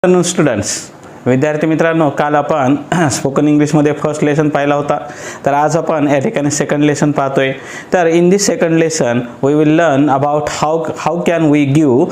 Afternoon students, विद्यार्थी मित्रांनो, काल आपण स्पोकन इंग्लिशमध्ये फर्स्ट लेसन पाहिला होता. तर आज आपण या ठिकाणी सेकंड लेसन पाहतोय. तर in this second lesson we will learn about how can we give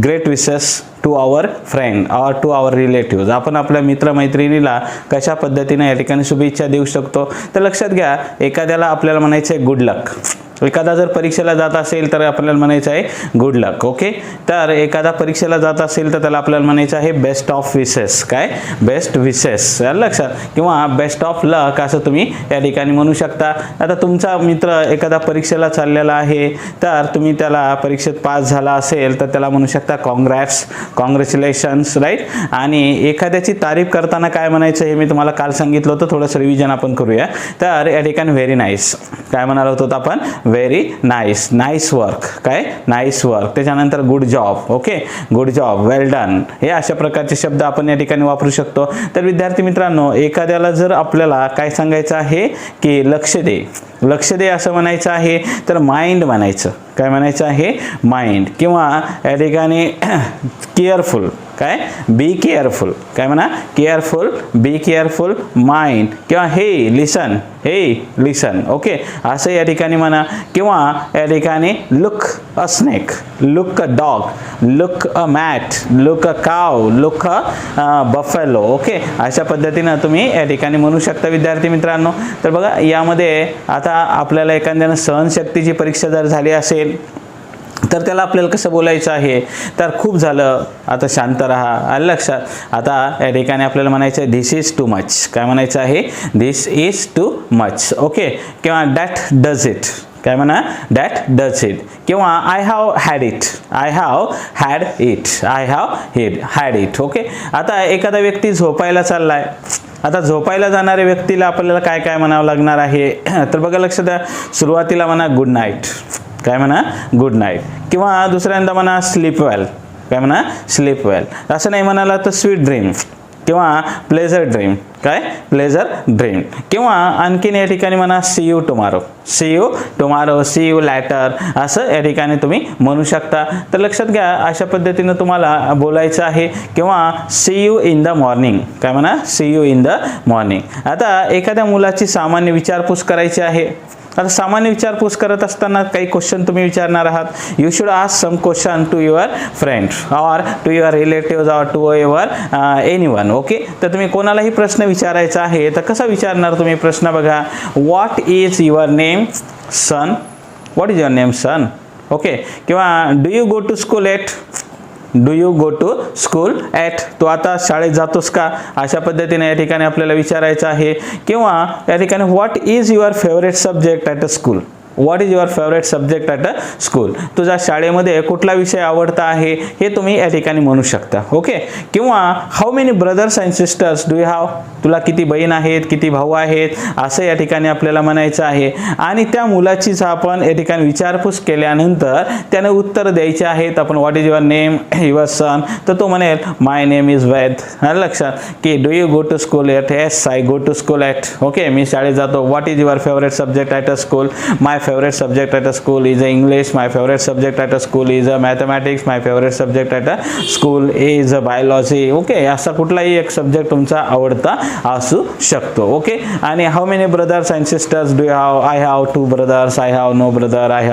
great wishes to our friend और टू आवर रिलेटिव्स. आपण आपल्या मित्रमैत्रिणीला कशा पद्धतीने या ठिकाणी शुभेच्छा देऊ शकतो. तर लक्षात घ्या, एखाद्याला आपल्याला म्हणायचं आहे गुड लक. एखादा जर परीक्षेला जात असेल तर आपल्याला म्हणायचं आहे गुड लक. ओके, तर एखादा परीक्षेला जात असेल तर त्याला आपल्याला म्हणायचं आहे बेस्ट ऑफ विशेस. काय? बेस्ट विशेस. लक्षात, किंवा बेस्ट ऑफ लक असं तुम्ही या ठिकाणी म्हणू शकता. आता तुमचा मित्र एखादा परीक्षेला चाललेला आहे, तर तुम्ही त्याला परीक्षेत पास झाला असेल तर त्याला म्हणू शकता कॉंग्रॅट्स, कॉंग्रॅच्युलेशन्स, राईट. आणि एखाद्याची तारीफ करताना काय म्हणायचं हे मी तुम्हाला काल सांगितलं होतं. थोडंसं रिव्हिजन आपण करूया. तर या ठिकाणी व्हेरी नाईस काय म्हणालो होतो आपण? Very nice, nice work. काय? Nice work. त्याच्यानंतर good job. Okay, good job, well done. हे अशा प्रकारचे शब्द आपण या ठिकाणी वापरू शकतो. तर विद्यार्थी मित्रांनो, एखाद्याला जर आपल्याला काय सांगायचं आहे की लक्ष दे, लक्ष दे असं म्हणायचं आहे तर माइंड म्हणायचं. काय म्हणायचं आहे? माइंड. किंवा या ठिकाणी केअरफुल. काय? Be careful. काय म्हणा? Careful, be careful, mind. किंवा हे लिसन, हे लिसन. ओके, असं या ठिकाणी म्हणा. किंवा या ठिकाणी look a snake, look a dog, look a mat, look a cow, look a buffalo. Okay, अशा पद्धतीनं तुम्ही या ठिकाणी म्हणू शकता विद्यार्थी मित्रांनो. तर बघा, यामध्ये आता आपल्याला एखाद्यानं सहनशक्तीची परीक्षा जर झाली असेल तर त्याला आपल्याला कसं बोलायचं आहे? तर खूप झालं, आता शांत राहा. आलं लक्षात? आता या ठिकाणी आपल्याला म्हणायचं आहे धिस इज टू मच. काय म्हणायचं आहे? This is too much. Okay, किंवा दॅट डज इट. काय म्हणा? That does it. किंवा I have had it, I have had it, I have had it. Okay, आता एखादा व्यक्ती झोपायला चाललाय. आता झोपायला जाणाऱ्या व्यक्तीला आपल्याला काय काय म्हणावं लागणार आहे? तर बघा, लक्षात द्या, सुरुवातीला म्हणा गुड नाईट. काय म्हणा? Good night. किंवा दुसऱ्यांदा म्हणा स्लीप वेल. काय म्हणा? Sleep well. असं नाही म्हणाला तर स्वीट ड्रीम किंवा प्लेझर ड्रीम. काय? Pleasure dream. किंवा आणखीन या ठिकाणी म्हणा see you tomorrow, see you tomorrow, see you later, असं या ठिकाणी तुम्ही म्हणू शकता. तर लक्षात घ्या, अशा पद्धतीनं तुम्हाला बोलायचं आहे. किंवा see you in the morning. काय म्हणा? See you in the morning. आता एखाद्या मुलाची सामान्य विचारपूस करायची आहे. आता सामान्य विचारपूस करत असताना काही क्वेश्चन तुम्ही विचारणार आहात. You should ask some question to your friend or to your relatives or to your anyone. Okay, तर तुम्ही कोणालाही प्रश्न विचारायचा आहे तर कसा विचारणार तुम्ही प्रश्न? बघा, what is your name son? What is your name son? Okay, किंवा do you go to school at? Do you go to school at? तो आता शाळेत जातोस का? अशा पद्धतीने या ठिकाणी आपल्याला विचारायचं आहे. किंवा या ठिकाणी what is your favourite subject at a school? What is your favourite subject at a school? तुझा शाळेमध्ये कुठला विषय आवडता आहे हे तुम्ही या ठिकाणी म्हणू शकता. ओके, किंवा how many brothers and sisters do you have? तुला किती बहीण आहेत, किती भाऊ आहेत, असं या ठिकाणी आपल्याला म्हणायचं आहे. आणि त्या मुलाचीच आपण या ठिकाणी विचारपूस केल्यानंतर त्याने उत्तर द्यायचे आहेत. आपण what is your name your son? तर तो म्हणेल माय नेम इज वैद. लक्षात की do you go to school at? Yes, I go to school at. Okay, मी शाळेत जातो. What is your favourite subject at a school? My favorite subject at a school is English. My favorite subject at a school is mathematics. My favorite subject at a school is biology. Okay, असा कुठलाही एक subject तुमचा आवडता असू शकतो. Okay, आणि how many brothers and sisters do you have? I have 2 brothers. I have no brother. I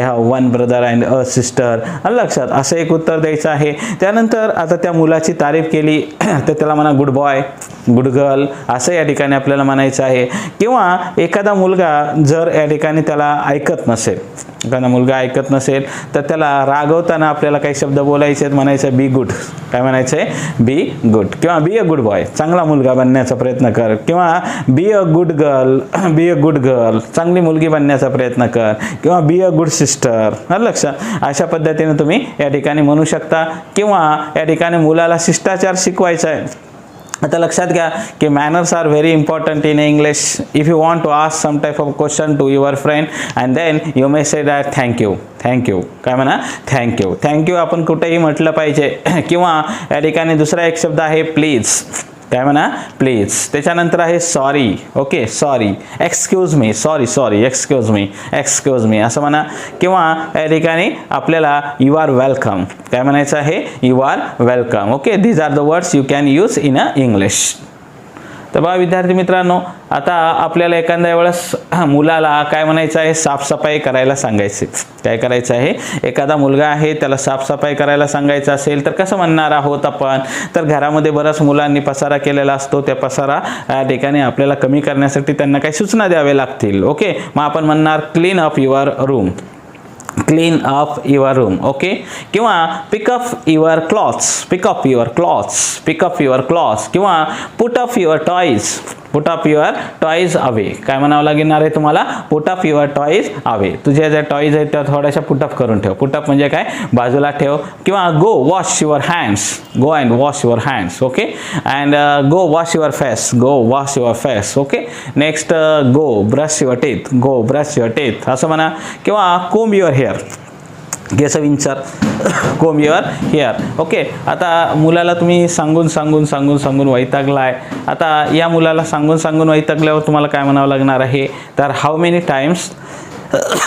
have 1 brother and a sister. लक्षात, असं एक उत्तर द्यायचं आहे. त्यानंतर आता त्या मुलाची तारीफ केली तर त्याला म्हणा गुड बॉय, गुड गर्ल, असं या ठिकाणी आपल्याला म्हणायचं आहे. किंवा एखादा मुलगा जर या ठिकाणी त्याला ऐकत नसेल, एखादा मुलगा ऐकत नसेल तर त्याला रागवताना आपल्याला काही शब्द बोलायचे आहेत. म्हणायचं बी गुड. काय म्हणायचं आहे? Be good. किंवा बी अ गुड बॉय, चांगला मुलगा बनण्याचा प्रयत्न कर. किंवा be a good girl, be a good girl, चांगली मुलगी बनण्याचा प्रयत्न कर. किंवा बी अ गुड सिस्टर. लक्षात, अशा पद्धतीने तुम्ही या ठिकाणी म्हणू शकता. किंवा या ठिकाणी मुलाला शिष्टाचार शिकवायचा आहे. आता लक्षात घ्या की manners are very important in English. If you want to ask some type of question to your friend and then you may say that thank you. Thank you. काय म्हणा? थँक्यू. थँक्यू आपण कुठेही म्हटलं पाहिजे. किंवा या ठिकाणी दुसरा एक शब्द आहे प्लीज. काय म्हणा प्लीज. त्याच्यानंतर आहे sorry. Okay sorry, excuse me, sorry excuse me असं म्हणा. किंवा या ठिकाणी आपल्याला यू आर वेलकम काय म्हणायचं आहे, you are welcome. Okay, these are the words you can use in a English. तर बघा विद्यार्थी मित्रांनो, आता आपल्याला एखाद्या वेळेस मुलाला काय म्हणायचं आहे, साफसफाई करायला सांगायचे. काय करायचं आहे, एखादा मुलगा आहे त्याला साफसफाई करायला सांगायचं असेल तर कसं म्हणणार आहोत आपण. तर घरामध्ये बऱ्याच मुलांनी पसारा केलेला असतो, त्या पसारा या ठिकाणी आपल्याला कमी करण्यासाठी त्यांना काही सूचना द्याव्या लागतील. ओके, मग आपण म्हणणार clean up your room, clean up your room. Okay, किंवा pick up your clothes, pick up your clothes, pick up your clothes. किंवा put up your toys, put up your toys away. काय म्हणावं लागणार आहे तुम्हाला, put up your toys away. तुझ्या ज्या toys आहेत त्या थोड्याशा पुटअप करून ठेव. पुटअप म्हणजे काय, बाजूला ठेव. किंवा go wash your hands, go and wash your hands. Okay, and go wash your face, go wash your face. Okay, next go brush your teeth, go brush your teeth असं म्हणा. किंवा कोम युअर हेअर, केस विंचर, comb your hair. Okay, आता मुलाला तुम्ही सांगून वैतागलाय. आता या मुलाला सांगून वैतागल्यावर तुम्हाला काय म्हणावं लागणार आहे, तर how many times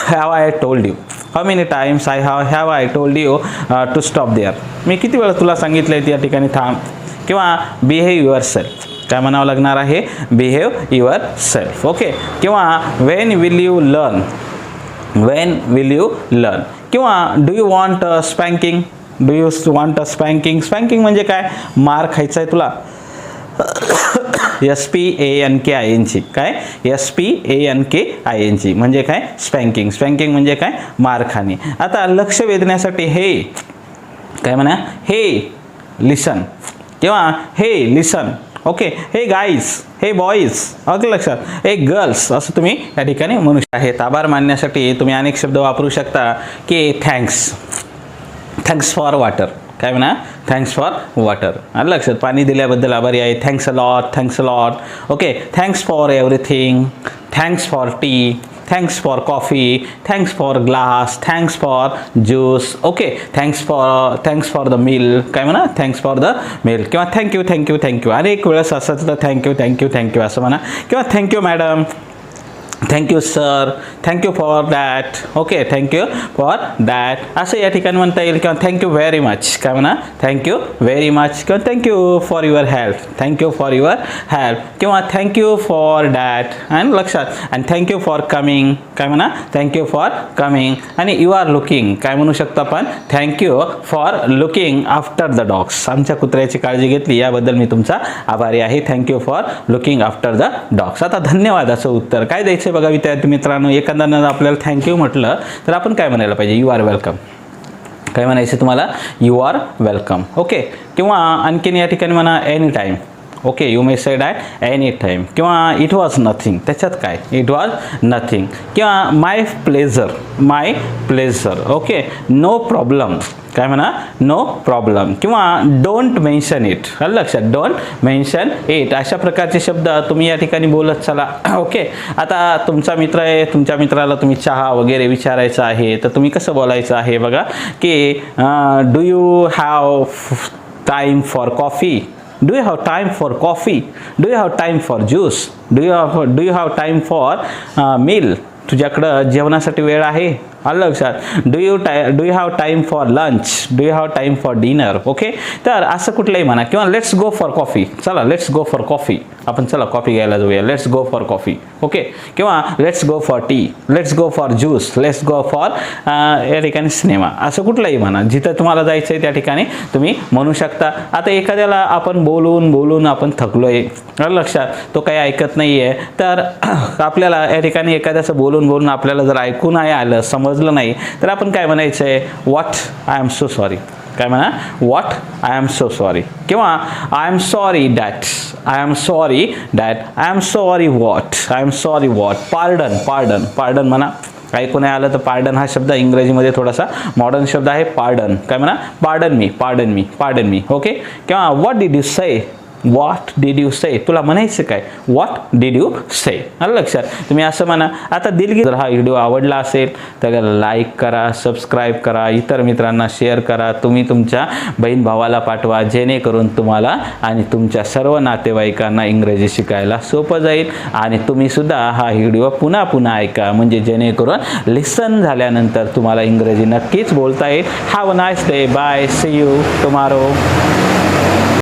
have I told you, how many times have I told you to stop there. मी किती वेळा तुला सांगितलंय त्या ठिकाणी थांब. किंवा बिहेव युअर सेल्फ, काय म्हणावं लागणार आहे, बिहेव युअर सेल्फ. ओके, किंवा when will you learn, when will you learn. किंवा do you want spanking, do you want spanking. Spanking म्हणजे काय, मार खायचा आहे तुला. SPANKING, काय SPANKING म्हणजे काय, स्पँकिंग. स्पँकिंग म्हणजे काय, मार खाणे. आता लक्ष वेधण्यासाठी हे काय म्हणा, हे लिसन किंवा हे लिसन. ओके, हे गाईज, हे बॉईज, ओके लक्षात, हे गर्ल्स असं तुम्ही या ठिकाणी म्हणू शकता. आभार मानण्यासाठी तुम्ही अनेक शब्द वापरू शकता की थँक्स, थँक्स फॉर वॉटर. काय म्हणा, थँक्स फॉर वॉटर. आलं लक्षात, पाणी दिल्याबद्दल आभारी आहे, thanks a lot, thanks a lot. Okay, thanks for everything, thanks for T, thanks for coffee, thanks for glass, thanks for juice. Okay, thanks for the mill. काय म्हणा, थँक्स फॉर द मिल. किंवा thank you. अनेक वेळेस असं तर thank you असं म्हणा. किंवा thank you madam, thank you sir, thank you for that. Okay, thank you for that असं या ठिकाणी म्हणता येईल. किंवा थँक्यू व्हेरी मच. काय म्हणा, थँक्यू व्हेरी मच. किंवा thank you for your help, thank you for your help. किंवा थँक्यू फॉर दॅट. आणि लक्षात, आणि थँक्यू फॉर कमिंग. काय म्हणा, थँक्यू फॉर कमिंग. आणि यू आर लुकिंग. काय म्हणू शकतो आपण, thank you for looking after the dogs. आमच्या कुत्र्याची काळजी घेतली याबद्दल मी तुमचा आभारी आहे. Thank you for looking after the dogs. आता धन्यवाद असं उत्तर काय द्यायचं बघा विद्यार्थी मित्रांनो. एखाद्यानं आपल्याला थँक्यू म्हटलं तर आपण काय म्हणायला पाहिजे, यू आर वेलकम. काय म्हणायचं तुम्हाला, यू आर वेलकम. ओके, किंवा आणखीन या ठिकाणी म्हणा any time. Okay, you may say that any time. किंवा इट वॉज नथिंग. त्याच्यात काय, इट वॉज नथिंग. किंवा my pleasure, my pleasure. Okay, no problem. काय म्हणा, नो प्रॉब्लेम. किंवा डोंट मेन्शन इट. लक्षात, डोंट मेन्शन इट. अशा प्रकारचे शब्द तुम्ही या ठिकाणी बोलत चला. ओके, आता तुमचा मित्र आहे, तुमच्या मित्राला तुम्ही चहा वगैरे विचारायचं आहे तर तुम्ही कसं बोलायचं आहे बघा, की do you have time for coffee, do you have time for coffee, do you have time for juice, do you have time for meal. तुझ्याकडं जेवणासाठी वेळ आहे. आलं लक्षात, do you have time for lunch, do you have time for dinner. Okay, तर असं कुठलंही म्हणा. किंवा लेट्स गो फॉर कॉफी. चला लेट्स गो फॉर कॉफी, आपण चला कॉफी घ्यायला जाऊया, let's go for coffee. Okay, किंवा let's go for tea, let's go for juice, let's go for या ठिकाणी सिनेमा. असं कुठलंही म्हणा, जिथं तुम्हाला जायचं आहे त्या ठिकाणी तुम्ही म्हणू शकता. आता एखाद्याला आपण बोलून आपण थकलोय, लक्षात, तो काही ऐकत नाही आहे, तर आपल्याला या ठिकाणी एखाद्याचं बोलून आपल्याला जर ऐकून नाही आलं, समजलं नाही, तर आपण काय म्हणायचं आहे, what I am so sorry. काय म्हणा, what I am so sorry. किंवा I am sorry that, I am sorry that, I am sorry what, I am sorry what. Pardon म्हणा. ऐकून नाही आलं तर पार्डन हा शब्द इंग्रजीमध्ये थोडासा मॉडर्न शब्द आहे, पार्डन. काय म्हणा, पार्डन मी. ओके, किंवा what did you say, what did you say, तुला म्हणायचं काय, व्हॉट डिड यू से. आलं लक्षात. तुम्ही असं म्हणा. आता दिलगिरी. जर हा व्हिडिओ आवडला असेल तर लाईक करा, सबस्क्राईब करा, इतर मित्रांना शेअर करा, तुम्ही तुमच्या बहीण भावाला पाठवा, जेणेकरून तुम्हाला आणि तुमच्या सर्व नातेवाईकांना इंग्रजी शिकायला सोपं जाईल. आणि तुम्ही सुद्धा हा व्हिडिओ पुन्हा पुन्हा ऐका, म्हणजे जेणेकरून लिसन झाल्यानंतर तुम्हाला इंग्रजी नक्कीच बोलता येईल. Have a nice day. Bye. See you tomorrow.